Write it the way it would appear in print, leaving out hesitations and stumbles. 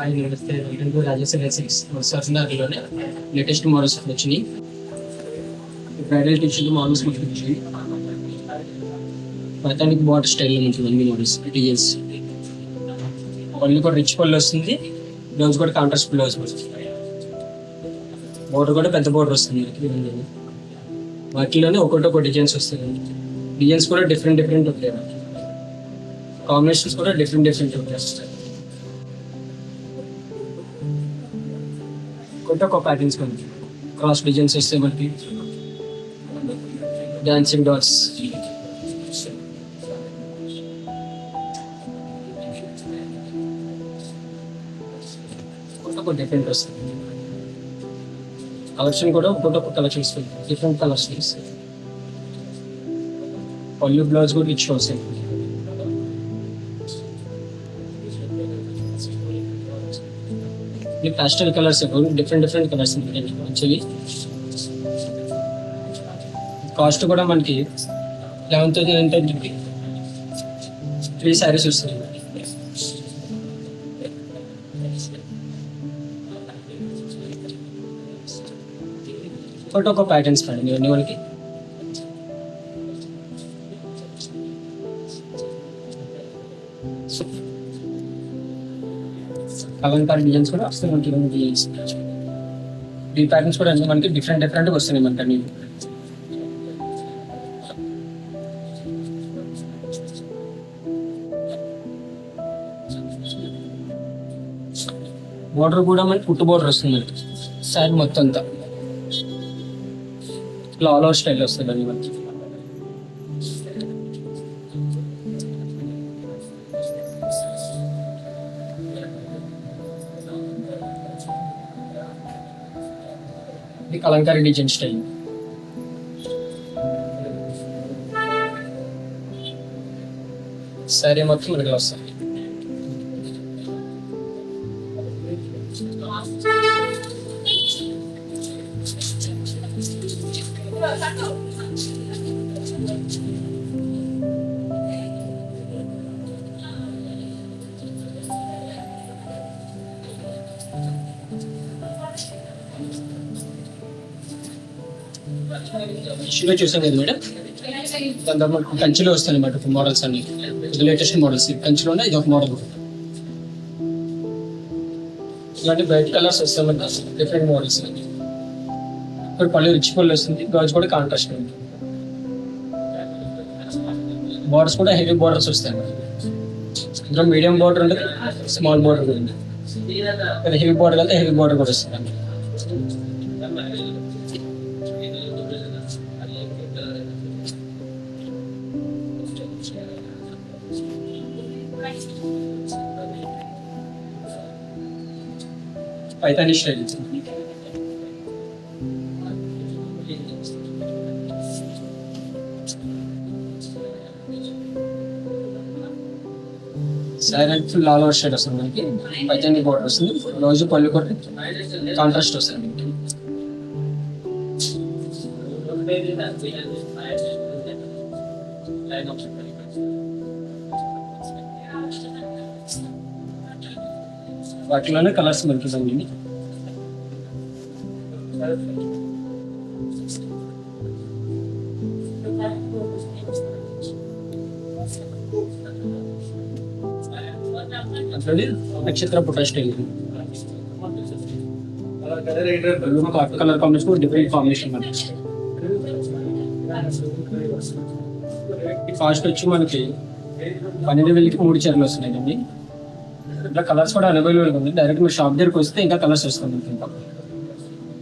ఆయన నడిస్తే Rajeshwari six సర్సనార్లోనే latest models వచ్చినాయి. బ్రైడల్ టీషర్ట్ మోడల్స్ మనకి వచ్చినాయి. పైతానిక్ బార్డర్ స్టైల్లో ఉంటుంది అన్ని మోడల్స్ డిజైన్స్. పళ్ళు కూడా రిచ్ పళ్ళు వస్తుంది, బ్లౌజ్ కూడా కాంట్రాస్ట్ బ్లౌజ్ వస్తుంది. బోర్డర్ కూడా పెద్ద బోర్డర్ వస్తుంది. వాటిలోనే ఒక్కొక్క డిజైన్స్ వస్తాయి. డిజైన్స్ కూడా డిఫరెంట్ ఉంటాయి, కాంబినేషన్స్ కూడా డిఫరెంట్ ఉంటాయి. ఒక్కొక్క ప్యాటర్న్స్ మనకి క్రాస్ డిజైన్స్ వస్తాయి. మనకి డాన్సింగ్ డాట్స్, ఒక్కొక్క డిఫరెంట్ వస్తుంది. కలెక్షన్ కూడా ఒక్కొక్క కలెక్షన్స్ డిఫరెంట్ కలర్స్ వస్తాయి. పళ్ళు బ్లౌజ్ కూడా రిచ్ వస్తాయి. pastel కలర్స్ డిఫరెంట్ కలర్స్ మంచివి. కాస్ట్ కూడా మనకి 11,900 3 శారీస్ వస్తాయి. ఒక ప్యాటర్న్స్ పడండి ఇవన్నీ మనకి. కలంకారీ డిజైన్స్ కూడా వస్తాయి మనకి. డిజైన్స్ ఈ ప్యాటర్న్స్ కూడా అన్ని మనకి డిఫరెంట్ వస్తున్నాయి మనకి అన్ని. బోర్డర్ కూడా మనకి పుట్టు బోర్డర్ వస్తుంది మనకి. శారీ మొత్తం అంతా ఇట్లా ఆల్ ఓవర్ స్టైల్ వస్తుంది అన్ని మనకి. ఇది కలంకారీ డిజైన్ స్టైల్. శారీ మొత్తం మనకి వస్తుంది. ఇష్యూలో చూసాం కదా మేడం, దాని తర్వాత మనకు కంచిలో వస్తాయి అన్నమాట మోడల్స్ అన్ని. ఇది లేటెస్ట్ మోడల్స్. కంచిలోనే ఇది ఒక మోడల్. ఇలాంటి బ్రైట్ కలర్స్ వస్తాయి మనకి, డిఫరెంట్ మోడల్స్. ఇక్కడ పళ్ళు రిచ్ పళ్ళు వస్తుంది, బ్లౌజ్ కూడా కాంట్రాస్ట్ ఉంది. బార్డర్స్ కూడా హెవీ బార్డర్స్ వస్తాయి అన్నమాట. ఇందులో మీడియం బార్డర్ ఉంటుంది, స్మాల్ బార్డర్ కూడా ఉంది. హెవీ బార్డర్ కలితే హెవీ బార్డర్ కూడా వస్తుంది అన్నమాట. Paithani style. Silent full all over shade వస్తుంది మనకి. పైతాని బోర్డర్ వస్తుంది, బ్లౌజ్ పళ్ళు కూడా కాంట్రాస్ట్ వస్తుంది. వాటిలోనే కలర్స్ మనకి ఇవన్నీ. నక్షత్ర పుట్ట style. Colour combination different combination మనకి. కాస్ట్ వచ్చి మనకి 12,000కి 3 చీరలు వస్తున్నాయి. ఇట్లా కలర్స్ కూడా అవైలబుల్గా ఉంది. డైరెక్ట్ మీరు షాప్ దగ్గరికి వస్తే ఇంకా కలర్స్ వస్తుంది. ఇంకా